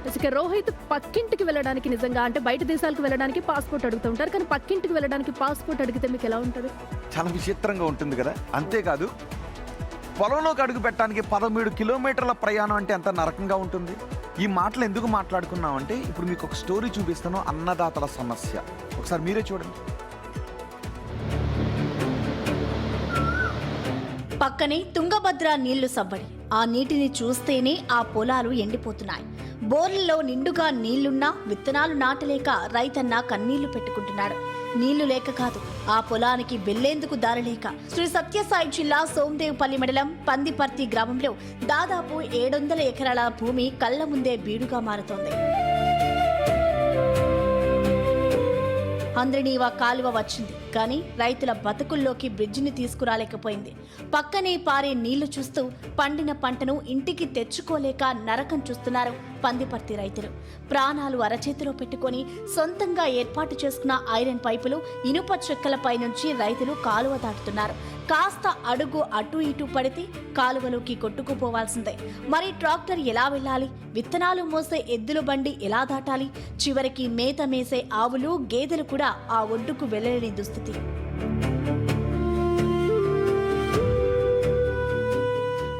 ఇక రోహిత్ పక్కింటికి వెళ్ళడానికి నిజంగా అంటే బయట దేశాలకు వెళ్ళడానికి పాస్పోర్ట్ అడుగుతూ ఉంటారు, కానీ పక్కింటికి వెళ్ళడానికి పాస్పోర్ట్ అడిగితే మీకు ఎలా ఉంటుంది? చాలా విచిత్రంగా ఉంటుంది కదా. అంతేకాదు పొలంలోకి అడుగు పెట్టడానికి 13 కిలోమీటర్ల ప్రయాణం అంటే ఎంత నరకంగా ఉంటుంది. ఈ మాటలు ఎందుకు మాట్లాడుకున్నామంటే ఇప్పుడు మీకు ఒక స్టోరీ చూపిస్తాను, అన్నదాతల సమస్య. ఒకసారి మీరే చూడండి. పక్కనే తుంగభద్ర నీళ్లు సవ్వడి. ఆ నీటిని చూస్తేనే ఆ పొలాలు ఎండిపోతున్నాయి. బోర్లలో నిండుగా నీళ్లున్నా విత్తనాలు నాటలేక రైతన్న కన్నీళ్లు పెట్టుకుంటున్నాడు. నీళ్లు లేక కాదు, ఆ పొలానికి వెళ్లేందుకు దారిలేక. శ్రీ సత్యసాయి జిల్లా సోమదేవ్పల్లి మండలం పందిపర్తి గ్రామంలో దాదాపు 700 ఎకరాల భూమి కళ్ల ముందే బీడుగా మారుతోంది. హంద్రినీవా కాలువ వచ్చింది, కానీ రైతుల బతుకుల్లోకి బ్రిడ్జిని తీసుకురాలేకపోయింది. పక్కనే పారే నీళ్లు చూస్తూ పండిన పంటను ఇంటికి తెచ్చుకోలేక నరకం చూస్తున్నారు పందిపర్తి రైతులు. ప్రాణాలు అరచేతిలో పెట్టుకొని సొంతంగా ఏర్పాటు చేసుకున్న ఐరన్ పైపులు, ఇనుప చెక్కలపై నుంచి రైతులు కాలువ దాటుతున్నారు. కాస్త అడుగు అటు ఇటు పడితే కాలువలోకి కొట్టుకుపోవాల్సిందే. మరి ట్రాక్టర్ ఎలా వెళ్ళాలి? విత్తనాలు మోసే ఎద్దుల బండి ఎలా దాటాలి? చివరికి మేత మేసే ఆవులు, గేదెలు కూడా ఆ ఒడ్డుకు వెళ్ళలేని దుస్థితి.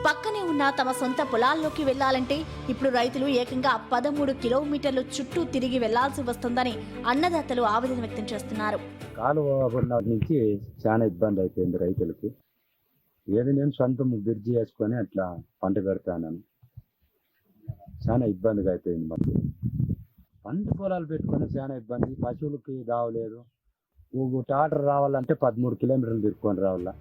పక్కనే ఉన్న తమ సొంత పొలాల్లోకి వెళ్లాలంటే ఇప్పుడు రైతులు ఏకంగా 13 కిలోమీటర్లు చుట్టూ తిరిగి వెళ్లాల్సి వస్తుందని అన్నదాతలు ఆవేదన వ్యక్తం చేస్తున్నారు. కాలువ నుంచి చాలా ఇబ్బంది అయిపోయింది రైతులకి. ఏది నేను సొంతం బ్రిడ్జి వేసుకొని అట్లా పంట పెడతాను. చాలా ఇబ్బందిగా అయిపోయింది మాకు. పంట పొలాలు పెట్టుకొని చాలా ఇబ్బంది. పశువులకి రావలేదు. ట్రాక్టర్ రావాలంటే 13 కిలోమీటర్లు తిరుక్కొని రావాలా.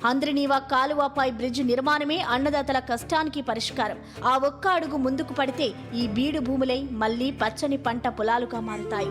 హంద్రినీవా కాలువపై బ్రిడ్జ్ నిర్మాణమే అన్నదాతల కష్టానికి పరిష్కారం. ఆ ఒక్క అడుగు ముందుకు పడితే ఈ బీడు భూములై మళ్లీ పచ్చని పంట పొలాలుగా మారుతాయి.